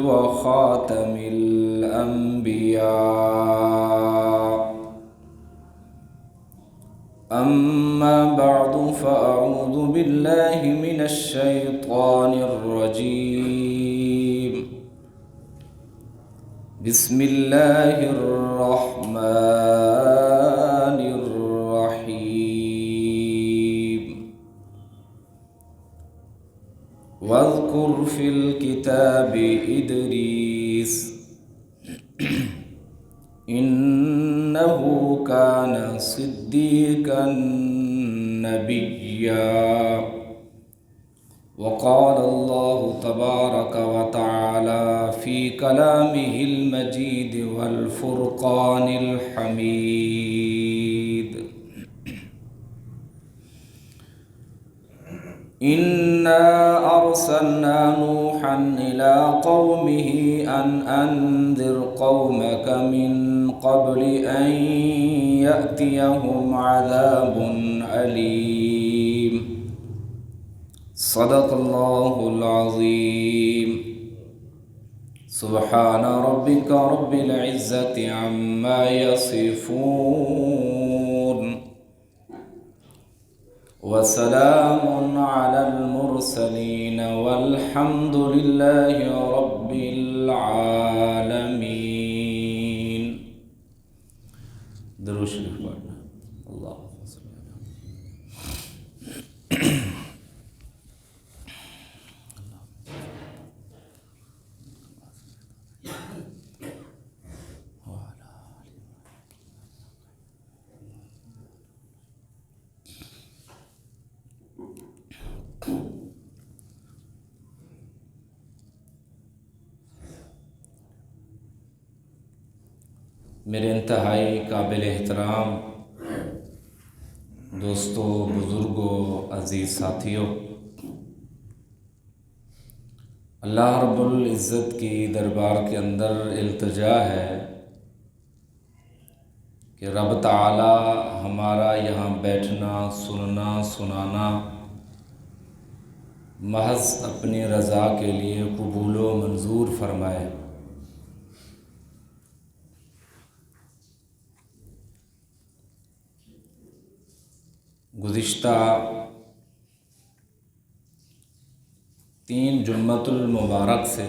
وخاتم الأنبياء. أما بعد فأعوذ بالله من الشيطان الرجيم. بسم الله الرحمن الرحيم. واذكر في الكتاب إدريس إنه كان صديقا نبيا. وقال الله تبارك وتعالى في كلامه المجيد والفرقان الحميد: إنا أرسلنا نوحا إلى قومه أن أنذر قومك من قبل أن يأتيهم عذاب أليم. صدق الله العظيم. سبحان ربك رب العزة عما يصفون وسلام على المرسلين والحمد لله رب العالمين. درود شریف پڑھنا. اللهم صل علی میرے انتہائی قابل احترام دوستوں، بزرگوں، عزیز ساتھیوں، اللہ رب العزت کی دربار کے اندر التجا ہے کہ رب تعالی ہمارا یہاں بیٹھنا، سننا، سنانا محض اپنی رضا کے لیے قبول و منظور فرمائے. گزشتہ 3 جمعۃ المبارک سے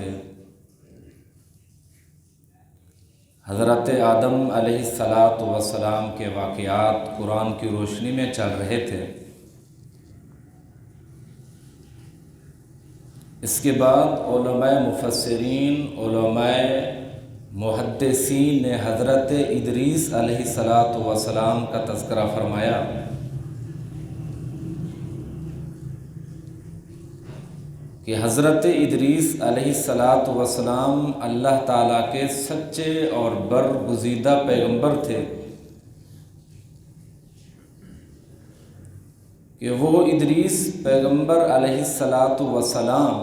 حضرت آدم علیہ السلام کے واقعات قرآن کی روشنی میں چل رہے تھے. اس کے بعد علماء مفسرین، علماء محدثین نے حضرت ادریس علیہ السلام کا تذکرہ فرمایا کہ حضرت ادریس علیہ السلام اللہ تعالیٰ کے سچے اور برگزیدہ پیغمبر تھے کہ وہ ادریس پیغمبر علیہ السلام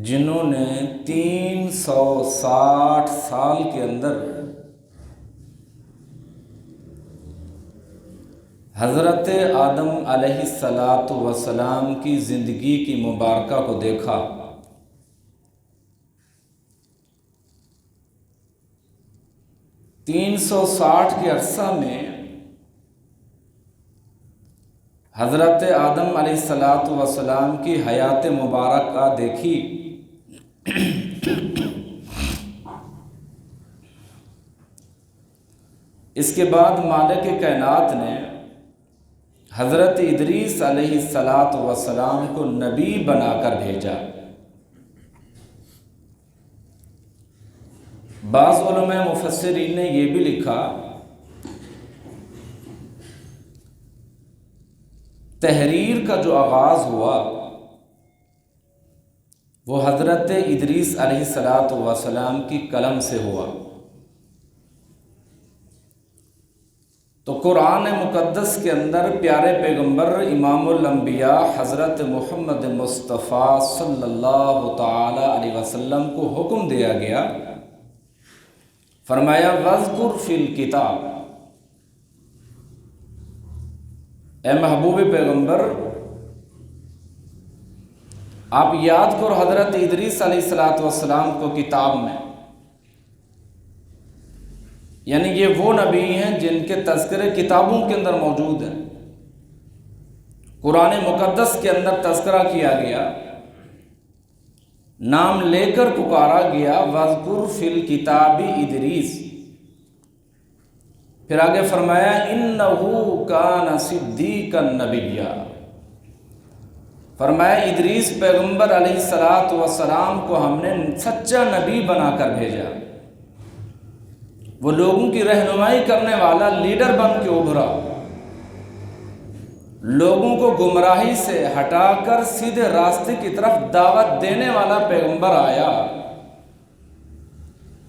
جنہوں نے 360 سال کے اندر حضرت آدم علیہ السلام کی زندگی کی مبارکہ کو دیکھا. تین سو ساٹھ کے عرصہ میں حضرت آدم علیہ السلام کی حیات مبارکہ دیکھی. اس کے بعد مالک کائنات نے حضرت ادریس علیہ السلام کو نبی بنا کر بھیجا. بعض علماء مفسرین نے یہ بھی لکھا تحریر کا جو آغاز ہوا وہ حضرت ادریس علیہ السلام کی قلم سے ہوا. تو قرآن مقدس کے اندر پیارے پیغمبر امام الانبیاء حضرت محمد مصطفیٰ صلی اللہ تعالی علیہ وسلم کو حکم دیا گیا، فرمایا وَاذْكُرْ فِي الْكِتَابِ، اے محبوب پیغمبر آپ یاد کرو حضرت ادریس علیہ السلام کو کتاب میں، یعنی یہ وہ نبی ہیں جن کے تذکرے کتابوں کے اندر موجود ہیں، قرآن مقدس کے اندر تذکرہ کیا گیا، نام لے کر پکارا گیا، وَاذْكُرْ فِي الْكِتَابِ ادریس۔ پھر آگے فرمایا إِنَّهُ كَانَ صِدِّيقًا نَبِيًّا، فرمایا ادریس پیغمبر علیہ السلام کو ہم نے سچا نبی بنا کر بھیجا، وہ لوگوں کی رہنمائی کرنے والا لیڈر بن کے ابھرا، لوگوں کو گمراہی سے ہٹا کر سیدھے راستے کی طرف دعوت دینے والا پیغمبر آیا۔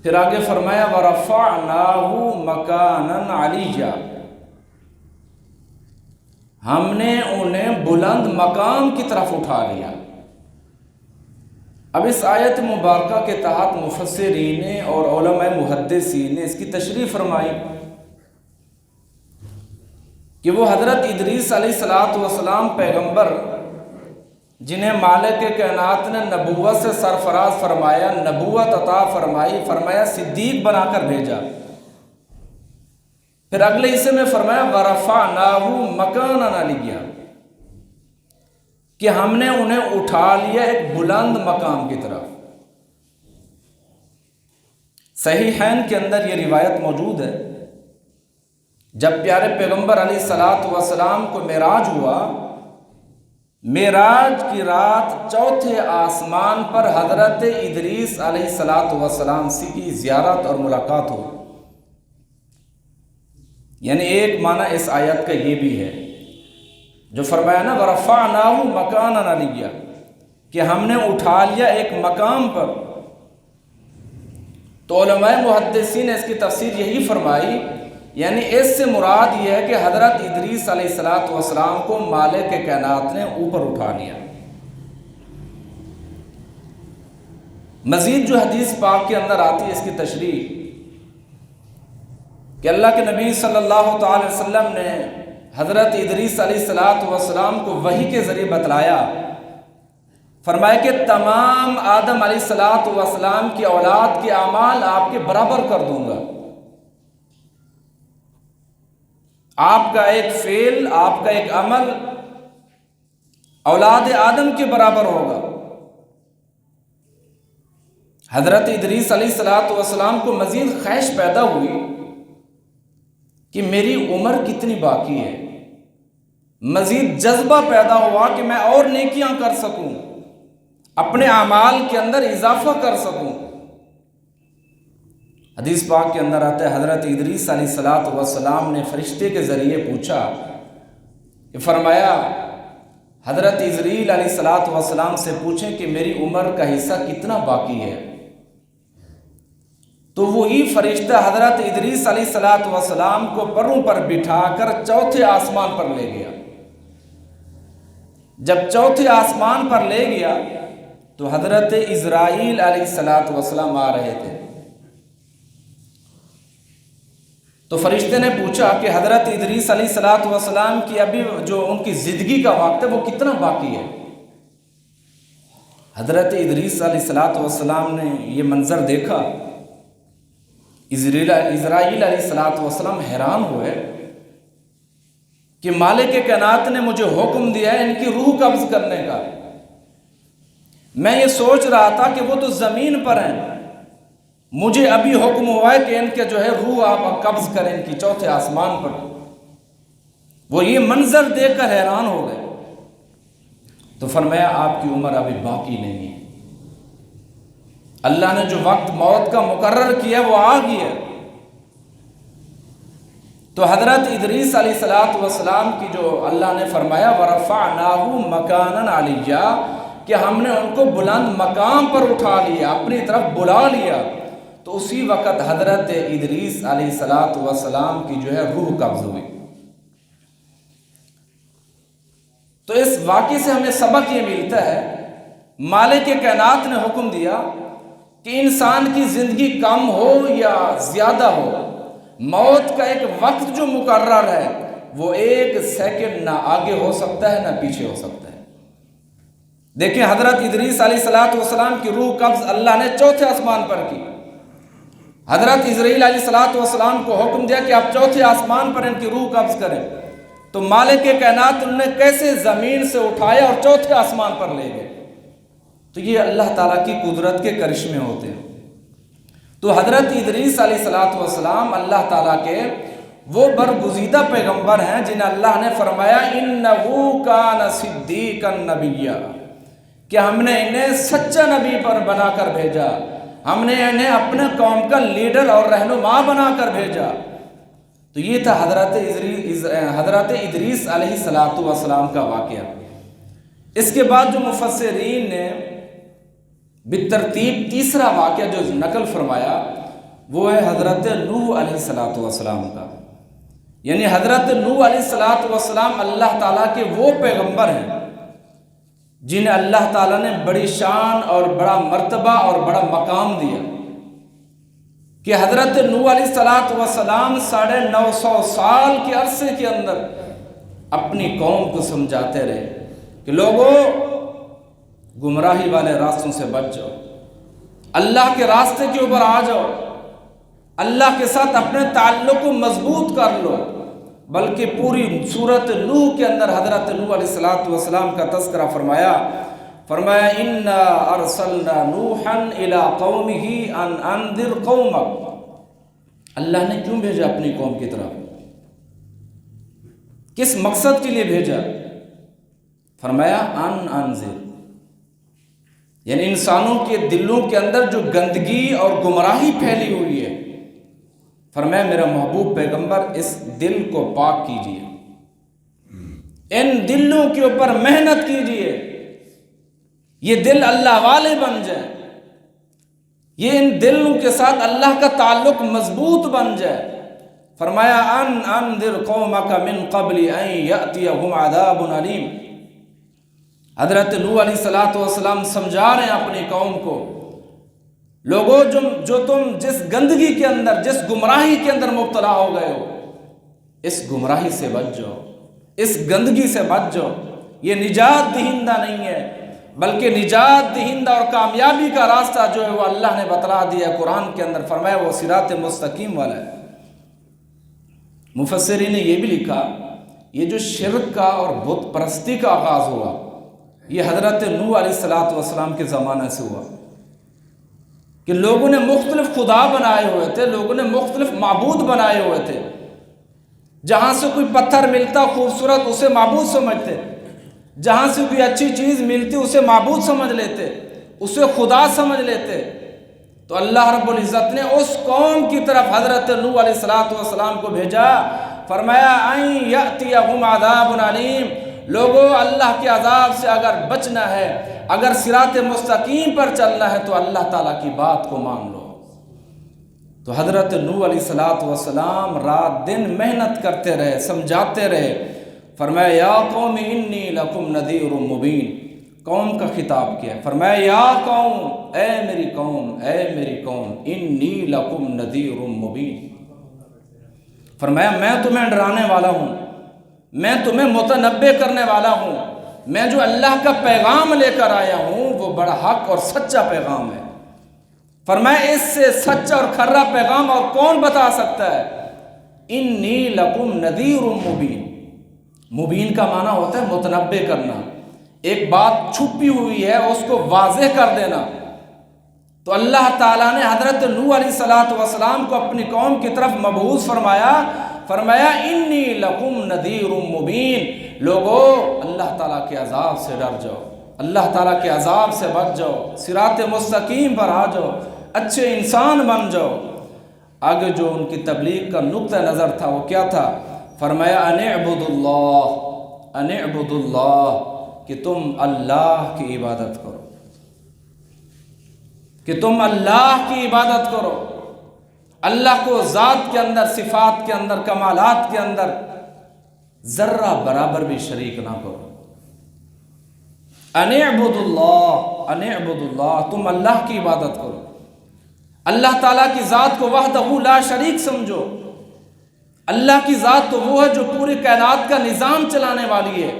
پھر آگے فرمایا وَرَفَعْنَاهُ مَكَانًا عَلِيًّا، ہم نے انہیں بلند مقام کی طرف اٹھا لیا۔ اب اس آیت مبارکہ کے تحت مفسرین اور علماء محدثین نے اس کی تشریح فرمائی کہ وہ حضرت ادریس علیہ السلام پیغمبر جنہیں مالک کائنات نے نبوت سے سرفراز فرمایا، نبوت عطا فرمائی، فرمایا صدیق بنا کر بھیجا۔ پھر اگلے حصے میں فرمایا وَرَفَعْنَاهُ مَكَانًا عَلِيًّا، کہ ہم نے انہیں اٹھا لیا ایک بلند مقام کی طرف۔ صحیحین کے اندر یہ روایت موجود ہے، جب پیارے پیغمبر علیہ السلام کو معراج ہوا، معراج کی رات چوتھے آسمان پر حضرت ادریس علیہ السلام سے کی زیارت اور ملاقات ہو۔ یعنی ایک معنی اس آیت کا یہ بھی ہے جو فرمایا نا وَرَفَعْنَاهُ مَكَانًا عَلِيًّا، کہ ہم نے اٹھا لیا ایک مقام پر۔ تو علماء محدثین نے اس کی تفسیر یہی فرمائی، یعنی اس سے مراد یہ ہے کہ حضرت ادریس علیہ السلام کو مالک کائنات نے اوپر اٹھا لیا۔ مزید جو حدیث پاک کے اندر آتی ہے اس کی تشریح کہ اللہ کے نبی صلی اللہ تعالی وسلم نے حضرت ادریس علیہ السلام کو وحی کے ذریعے بتلایا، فرمایا کہ تمام آدم علیہ السلام کی اولاد کے اعمال آپ کے برابر کر دوں گا، آپ کا ایک فعل، آپ کا ایک عمل اولاد آدم کے برابر ہوگا۔ حضرت ادریس علیہ السلام کو مزید خواہش پیدا ہوئی کہ میری عمر کتنی باقی ہے، مزید جذبہ پیدا ہوا کہ میں اور نیکیاں کر سکوں، اپنے اعمال کے اندر اضافہ کر سکوں۔ حدیث پاک کے اندر آتا ہے حضرت ادریس علیہ السلام نے فرشتے کے ذریعے پوچھا کہ فرمایا حضرت اسرائیل علیہ السلام سے پوچھیں کہ میری عمر کا حصہ کتنا باقی ہے، تو وہی فرشتہ حضرت ادریس علیہ السلام کو پروں پر بٹھا کر چوتھے آسمان پر لے گیا۔ جب چوتھے آسمان پر لے گیا تو حضرت اسرائیل علیہ السلام آ رہے تھے، تو فرشتے نے پوچھا کہ حضرت ادریس علیہ السلام کی ابھی جو ان کی زندگی کا وقت ہے وہ کتنا باقی ہے۔ حضرت ادریس علیہ السلام نے یہ منظر دیکھا، اسرائیل علیہ السلام حیران ہوئے کہ مالک کائنات نے مجھے حکم دیا ہے ان کی روح قبض کرنے کا، میں یہ سوچ رہا تھا کہ وہ تو زمین پر ہیں، مجھے ابھی حکم ہوا ہے کہ ان کے جو ہے روح آپ قبض کریں ان کی چوتھے آسمان پر۔ وہ یہ منظر دیکھ کر حیران ہو گئے، تو فرمایا آپ کی عمر ابھی باقی نہیں ہے، اللہ نے جو وقت موت کا مقرر کیا وہ آ گیا۔ تو حضرت ادریس علیہ السلام کی جو اللہ نے فرمایا وَرَفَعْنَاهُ مَكَانًا عَلِيًّا، کہ ہم نے ان کو بلند مقام پر اٹھا لیا، اپنی طرف بلا لیا، تو اسی وقت حضرت ادریس علیہ السلام کی جو ہے روح قبض ہوئی۔ تو اس واقعے سے ہمیں سبق یہ ملتا ہے، مالک کائنات نے حکم دیا کہ انسان کی زندگی کم ہو یا زیادہ ہو، موت کا ایک وقت جو مقرر ہے وہ ایک سیکنڈ نہ آگے ہو سکتا ہے نہ پیچھے ہو سکتا ہے۔ دیکھیں حضرت ادریس علیہ الصلوۃ والسلام کی روح قبض اللہ نے چوتھے آسمان پر کی. حضرت اسرائیل علیہ الصلوۃ والسلام کو حکم دیا کہ آپ چوتھے آسمان پر ان کی روح قبض کریں. تو مالک کائنات انہوں نے کیسے زمین سے اٹھایا اور چوتھے آسمان پر لے گئے. تو یہ اللہ تعالیٰ کی قدرت کے کرشمے ہوتے ہیں. تو حضرت ادریس علیہ الصلوۃ والسلام اللہ تعالیٰ کے وہ برگزیدہ پیغمبر ہیں جنہیں اللہ نے فرمایا انہ کان صدیقا نبیا، کہ ہم نے انہیں سچا نبی پر بنا کر بھیجا، ہم نے انہیں اپنے قوم کا لیڈر اور رہنما بنا کر بھیجا. تو یہ تھا حضرت ادریس علیہ الصلوۃ والسلام کا واقعہ. اس کے بعد جو مفسرین نے بالترتیب تیسرا واقعہ جو نقل فرمایا وہ ہے حضرت نوح علیہ الصلوۃ والسلام کا. یعنی حضرت نوح علیہ الصلوۃ والسلام اللہ تعالیٰ کے وہ پیغمبر ہیں جنہیں اللہ تعالیٰ نے بڑی شان اور بڑا مرتبہ اور بڑا مقام دیا. کہ حضرت نوح علیہ الصلوۃ والسلام 950 سال کے عرصے کے اندر اپنی قوم کو سمجھاتے رہے کہ لوگوں گمراہی والے راستوں سے بچ جاؤ، اللہ کے راستے کے اوپر آ جاؤ، اللہ کے ساتھ اپنے تعلق کو مضبوط کر لو. بلکہ پوری سورت نوح کے اندر حضرت نوح علیہ الصلوۃ والسلام کا تذکرہ فرمایا انا ارسلنا نوحا الى قومه ان انذر قومك. اللہ نے کیوں بھیجا اپنی قوم کی طرف؟ کس مقصد کے لیے بھیجا؟ فرمایا ان انذر، یعنی انسانوں کے دلوں کے اندر جو گندگی اور گمراہی پھیلی ہوئی ہے، فرمایا میرا محبوب پیغمبر اس دل کو پاک کیجئے، ان دلوں کے اوپر محنت کیجئے، یہ دل اللہ والے بن جائیں، یہ ان دلوں کے ساتھ اللہ کا تعلق مضبوط بن جائے. فرمایا ان انذر قومک من قبل ان یأتیہم عذاب علیم. حضرت نوح علیہ الصلوۃ والسلام سمجھا رہے ہیں اپنی قوم کو، لوگوں جو تم جس گندگی کے اندر، جس گمراہی کے اندر مبتلا ہو گئے ہو، اس گمراہی سے بچ جاؤ، اس گندگی سے بچ جاؤ. یہ نجات دہندہ نہیں ہے، بلکہ نجات دہندہ اور کامیابی کا راستہ جو ہے وہ اللہ نے بتلا دیا قرآن کے اندر. فرمایا وہ صراط مستقیم والا ہے. مفسرین نے یہ بھی لکھا یہ جو شرک کا اور بت پرستی کا آغاز ہوا یہ حضرت نوح علیہ الصلوۃ والسلام کے زمانے سے ہوا کہ لوگوں نے مختلف خدا بنائے ہوئے تھے، لوگوں نے مختلف معبود بنائے ہوئے تھے. جہاں سے کوئی پتھر ملتا خوبصورت اسے معبود سمجھتے، جہاں سے کوئی اچھی چیز ملتی اسے معبود سمجھ لیتے، اسے خدا سمجھ لیتے. تو اللہ رب العزت نے اس قوم کی طرف حضرت نوح علیہ الصلوۃ والسلام کو بھیجا. فرمایا ان یأتیہم عذاب علیم، لوگوں اللہ کے عذاب سے اگر بچنا ہے، اگر صراط مستقیم پر چلنا ہے تو اللہ تعالیٰ کی بات کو مان لو. تو حضرت نوح علیہ الصلوۃ والسلام رات دن محنت کرتے رہے، سمجھاتے رہے. فرمایا یا قوم انی لکم نذیر مبین. قوم کا خطاب کیا ہے. فرمایا یا قوم، اے میری قوم، اے میری قوم، انی لکم نذیر مبین. فرمایا میں تمہیں ڈرانے والا ہوں، میں تمہیں متنبع کرنے والا ہوں. میں جو اللہ کا پیغام لے کر آیا ہوں وہ بڑا حق اور سچا پیغام ہے. فرمایا اس سے سچا اور کھرا پیغام اور کون بتا سکتا ہے؟ انی لکم نذیر مبین. مبین کا معنی ہوتا ہے متنبع کرنا، ایک بات چھپی ہوئی ہے اس کو واضح کر دینا. تو اللہ تعالیٰ نے حضرت نوح علیہ الصلوۃ والسلام کو اپنی قوم کی طرف مبعوث فرمایا انی لکم نذیر مبین. لوگوں اللہ تعالیٰ کے عذاب سے ڈر جاؤ، اللہ تعالیٰ کے عذاب سے بچ جاؤ، صراط مستقیم پر آ جاؤ، اچھے انسان بن جاؤ. آگے جو ان کی تبلیغ کا نقطہ نظر تھا وہ کیا تھا؟ فرمایا ان اعبدوا اللہ، کہ تم اللہ کی عبادت کرو، کہ تم اللہ کی عبادت کرو، اللہ کو ذات کے اندر، صفات کے اندر، کمالات کے اندر ذرہ برابر بھی شریک نہ کرو. ان اعبدوا اللہ، تم اللہ کی عبادت کرو، اللہ تعالیٰ کی ذات کو وحدہ لا شریک سمجھو. اللہ کی ذات تو وہ ہے جو پوری کائنات کا نظام چلانے والی ہے،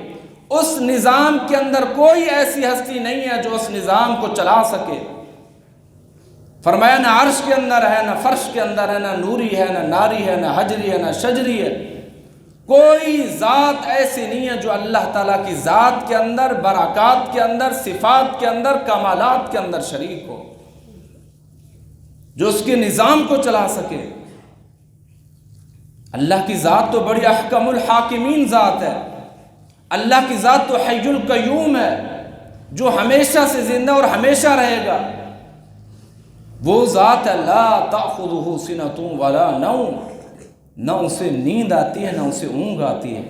اس نظام کے اندر کوئی ایسی ہستی نہیں ہے جو اس نظام کو چلا سکے۔ فرمایا نہ عرش کے اندر ہے، نہ فرش کے اندر ہے، نہ نوری ہے، نہ ناری ہے، نہ حجری ہے، نہ شجری ہے۔ کوئی ذات ایسی نہیں ہے جو اللہ تعالیٰ کی ذات کے اندر، برکات کے اندر، صفات کے اندر، کمالات کے اندر شریک ہو، جو اس کے نظام کو چلا سکے۔ اللہ کی ذات تو بڑی احکم الحاکمین ذات ہے۔ اللہ کی ذات تو حی القیوم ہے، جو ہمیشہ سے زندہ اور ہمیشہ رہے گا۔ وہ ذات ہے لا تأخذہ سنۃ ولا نوم، نہ اسے نیند آتی ہے، نہ اسے اونگ آتی ہے،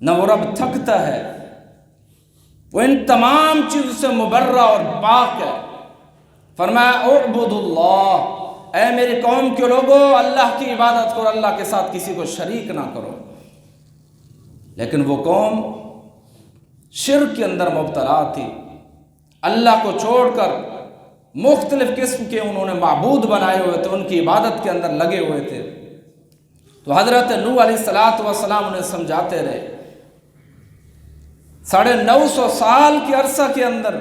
نہ وہ رب تھکتا ہے، وہ ان تمام چیزوں سے مبرہ اور پاک ہے۔ فرمایا اعبدوا اللہ، اے میری قوم کے لوگو اللہ کی عبادت کرو، اللہ کے ساتھ کسی کو شریک نہ کرو۔ لیکن وہ قوم شرک کے اندر مبتلا تھی، اللہ کو چھوڑ کر مختلف قسم کے انہوں نے معبود بنائے ہوئے تھے، ان کی عبادت کے اندر لگے ہوئے تھے۔ تو حضرت نوح علیہ السلام انہیں سمجھاتے رہے۔ 950 سال کے عرصہ کے اندر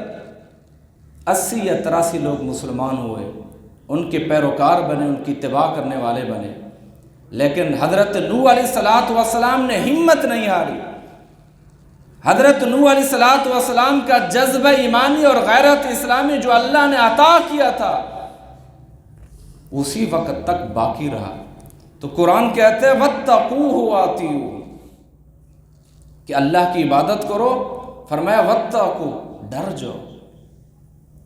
80 یا 83 لوگ مسلمان ہوئے، ان کے پیروکار بنے، ان کی اتباع کرنے والے بنے۔ لیکن حضرت نوح علیہ السلام نے ہمت نہیں ہاری۔ حضرت نوح علیہ السلام کا جذبہ ایمانی اور غیرت اسلامی جو اللہ نے عطا کیا تھا اسی وقت تک باقی رہا۔ تو قرآن کہتے ہیں وَاتَّقُوهُ وَأَطِیعُوهُ کہ اللہ کی عبادت کرو، فرمایا وَاتَّقُوا ڈر جاؤ۔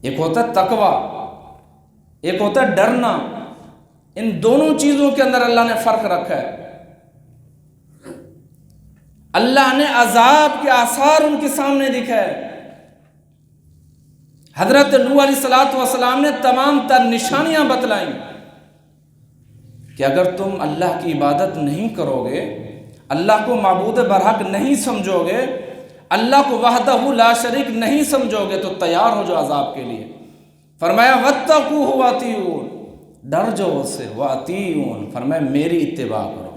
ایک ہوتا ہے تقوی، ایک ہوتا ہے ڈرنا۔ ان دونوں چیزوں کے اندر اللہ نے فرق رکھا ہے۔ اللہ نے عذاب کے آثار ان کے سامنے دکھائے۔ حضرت نوح علیہ السلام نے تمام تر نشانیاں بتلائیں کہ اگر تم اللہ کی عبادت نہیں کرو گے، اللہ کو معبود برحق نہیں سمجھو گے، اللہ کو وحدہ لا شریک نہیں سمجھو گے، تو تیار ہو جاؤ عذاب کے لیے۔ فرمایا وَاتَّقُوهُ وَأَطِیعُونِ ڈر جاؤ اس سے، وَأَطِیعُونِ فرمایا میری اتباع کرو۔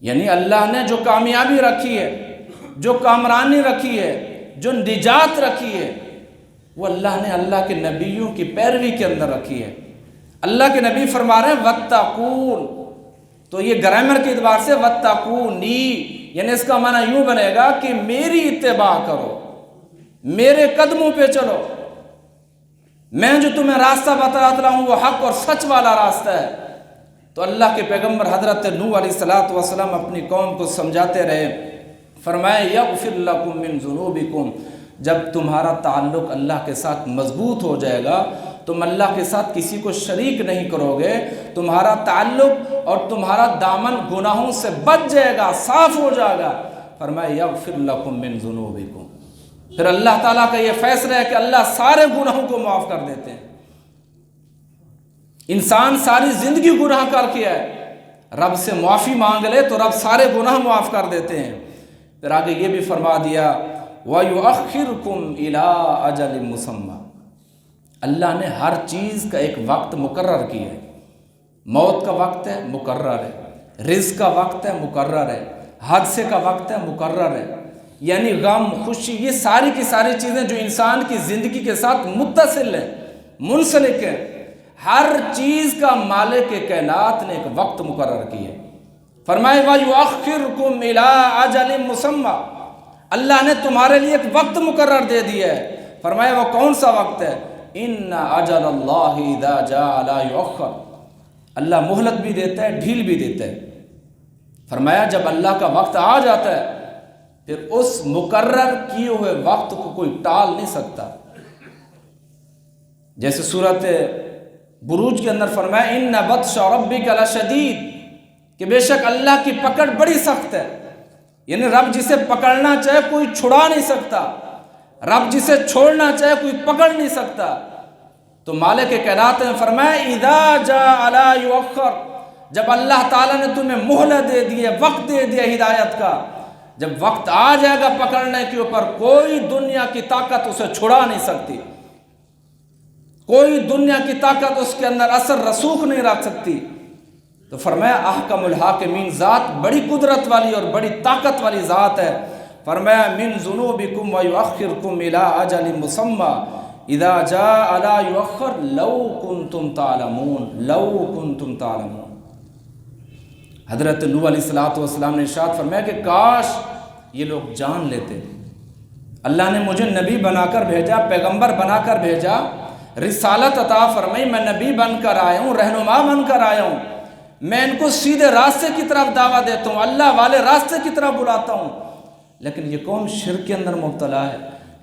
یعنی اللہ نے جو کامیابی رکھی ہے، جو کامرانی رکھی ہے، جو نجات رکھی ہے، وہ اللہ نے اللہ کے نبیوں کی پیروی کے اندر رکھی ہے۔ اللہ کے نبی فرما رہے ہیں وَاتَّقُونِ، تو یہ گرامر کے اعتبار سے وَاتَّقُونِی یعنی اس کا معنی یوں بنے گا کہ میری اتباع کرو، میرے قدموں پہ چلو، میں جو تمہیں راستہ بتاتا رہا ہوں وہ حق اور سچ والا راستہ ہے۔ تو اللہ کے پیغمبر حضرت نوح علیہ السلام اپنی قوم کو سمجھاتے رہے۔ فرمائے یغفر لکم من ذنوبکم، جب تمہارا تعلق اللہ کے ساتھ مضبوط ہو جائے گا، تم اللہ کے ساتھ کسی کو شریک نہیں کرو گے، تمہارا تعلق اور تمہارا دامن گناہوں سے بچ جائے گا، صاف ہو جائے گا۔ فرمائے یغفر لکم من ذنوبکم، پھر اللہ تعالیٰ کا یہ فیصلہ ہے کہ اللہ سارے گناہوں کو معاف کر دیتے ہیں۔ انسان ساری زندگی گناہ کر کے ہے، رب سے معافی مانگ لے تو رب سارے گناہ معاف کر دیتے ہیں۔ پھر آگے یہ بھی فرما دیا وَيُؤَخِّرُكُمْ إِلَىٰ أَجَلٍ مُّسَمًّى، اللہ نے ہر چیز کا ایک وقت مقرر کیا ہے۔ موت کا وقت ہے، مقرر ہے، رزق کا وقت ہے، مقرر ہے، حادثے کا وقت ہے، مقرر ہے۔ یعنی غم، خوشی، یہ ساری کی ساری چیزیں جو انسان کی زندگی کے ساتھ متصل ہیں، منسلک ہیں، ہر چیز کا مالک کائنات نے ایک وقت مقرر کیا ہے۔ فرمائے وَيُؤَخِّرُكُمْ إِلَىٰ أَجَلٍ مُّسَمًّى، اللہ نے تمہارے لیے ایک وقت مقرر دے دیا ہے۔ فرمایا وہ کون سا وقت ہے؟ إِنَّ أَجَلَ اللَّهِ إِذَا جَاءَ لَا يُؤَخَّرُ، اللہ مہلت بھی دیتا ہے، ڈھیل بھی دیتا ہے۔ فرمایا جب اللہ کا وقت آ جاتا ہے پھر اس مقرر کیے ہوئے وقت کو کوئی ٹال نہیں سکتا۔ جیسے سورۃ بروج کے اندر فرمایا اِنَّ بَطْشَ رَبِّكَ لَشَدِيدٌ کہ بے شک اللہ کی پکڑ بڑی سخت ہے۔ یعنی رب جسے پکڑنا چاہے کوئی چھڑا نہیں سکتا، رب جسے چھوڑنا چاہے کوئی پکڑ نہیں سکتا۔ تو مالک کائنات نے فرمایا اِذَا جَاءَ لَا يُؤَخَّرُ، جب اللہ تعالیٰ نے تمہیں مہلت دے دی ہے، وقت دے دیا ہدایت کا، جب وقت آ جائے گا پکڑنے کے اوپر، کوئی دنیا کی طاقت اسے چھڑا نہیں سکتی، کوئی دنیا کی طاقت اس کے اندر اثر رسوخ نہیں رکھ سکتی۔ تو فرمایا احکم الحاکمین ذات بڑی قدرت والی اور بڑی طاقت والی ذات ہے. فرمایا من ذنوبکم ویؤخرکم الی اجل مسمی اذا جاء لا یؤخر لو کنتم تعلمون لو کنتم تعلمون. حضرت نوح علیہ السلام نے ارشاد فرمایا کہ کاش یہ لوگ جان لیتے اللہ نے مجھے نبی بنا کر بھیجا، پیغمبر بنا کر بھیجا، رسالت عطا فرمائی، میں نبی بن کر آیا ہوں، رہنما بن کر آیا ہوں، میں ان کو سیدھے راستے کی طرف دعوت دیتا ہوں، اللہ والے راستے کی طرف بلاتا ہوں، لیکن یہ قوم شرک کے اندر مبتلا ہے،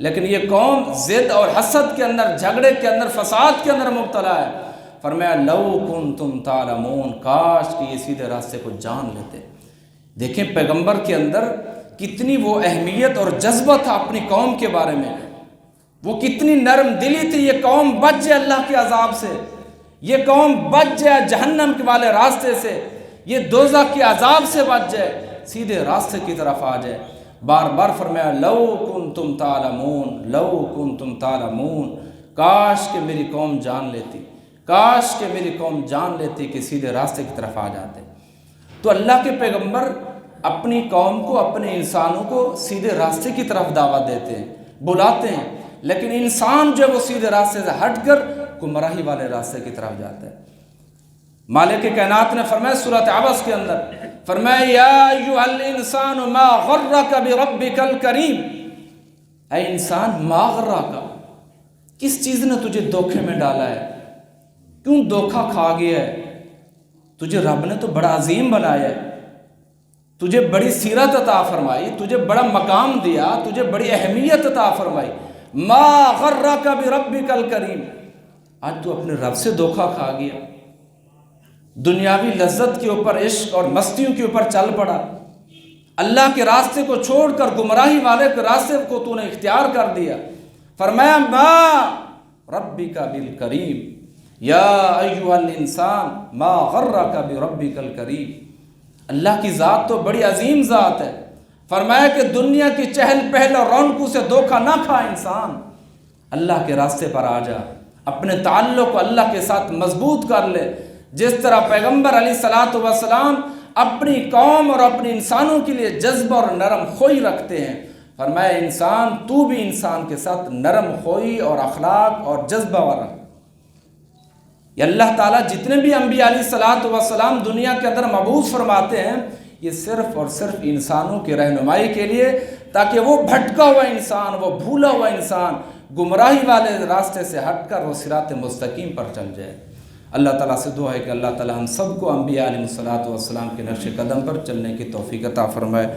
لیکن یہ قوم ضد اور حسد کے اندر، جھگڑے کے اندر، فساد کے اندر مبتلا ہے. فرمایا لو کنتم تعلمون، کاش کہ یہ سیدھے راستے کو جان لیتے. دیکھیں پیغمبر کے اندر کتنی وہ اہمیت اور جذبہ تھا اپنی قوم کے بارے میں، وہ کتنی نرم دلی تھی. یہ قوم بچ جائے اللہ کے عذاب سے، یہ قوم بچ جائے جہنم کے والے راستے سے، یہ دوزخ کے عذاب سے بچ جائے، سیدھے راستے کی طرف آ جائے. بار بار فرمایا لو کنتم تعلمون لو کنتم تعلمون، کاش کہ میری قوم جان لیتی، کاش کہ میری قوم جان لیتی کہ سیدھے راستے کی طرف آ جاتے. تو اللہ کے پیغمبر اپنی قوم کو، اپنے انسانوں کو سیدھے راستے کی طرف دعوت دیتے ہیں، بلاتے ہیں، لیکن انسان جو وہ سیدھے راستے سے ہٹ کر گمراہی والے راستے کی طرف جاتا ہے. مالک کائنات نے فرمایا سورۃ عبس کے اندر، فرمایا یا ایھا الانسان ما غرک بربک الکریم، اے انسان ما غرک، کس چیز نے تجھے دھوکے میں ڈالا ہے، کیوں دھوکہ کھا گیا ہے؟ تجھے رب نے تو بڑا عظیم بنایا ہے، تجھے بڑی سیرت عطا فرمائی، تجھے بڑا مقام دیا، تجھے بڑی اہمیت عطا فرمائی. ما غرک بربک الکریم، آج تو اپنے رب سے دھوکہ کھا گیا، دنیاوی لذت کے اوپر، عشق اور مستیوں کے اوپر چل پڑا، اللہ کے راستے کو چھوڑ کر گمراہی والے کے راستے کو تو نے اختیار کر دیا. فرمایا ما ربک بالکریم یا ایھا الانسان ما غرک بربک الکریم. اللہ کی ذات تو بڑی عظیم ذات ہے. فرمایا کہ دنیا کی چہل پہل اور رونقوں سے دھوکہ نہ کھا انسان، اللہ کے راستے پر آ جا، اپنے تعلق کو اللہ کے ساتھ مضبوط کر لے. جس طرح پیغمبر علیہ الصلوۃ والسلام اپنی قوم اور اپنے انسانوں کے لیے جذبہ اور نرم خوئی رکھتے ہیں، فرمایا انسان تو بھی انسان کے ساتھ نرم خوئی اور اخلاق اور جذبہ والا. یہ اللہ تعالیٰ جتنے بھی انبیاء علیہ الصلوۃ والسلام دنیا کے اندر مبعوث فرماتے ہیں، یہ صرف اور صرف انسانوں کی رہنمائی کے لیے، تاکہ وہ بھٹکا ہوا انسان، وہ بھولا ہوا انسان گمراہی والے راستے سے ہٹ کر وہ صراط مستقیم پر چل جائے. اللہ تعالیٰ سے دعا ہے کہ اللہ تعالیٰ ہم سب کو انبیاء علیہ الصلوۃ والسلام کے نقش قدم پر چلنے کی توفیق عطا فرمائے.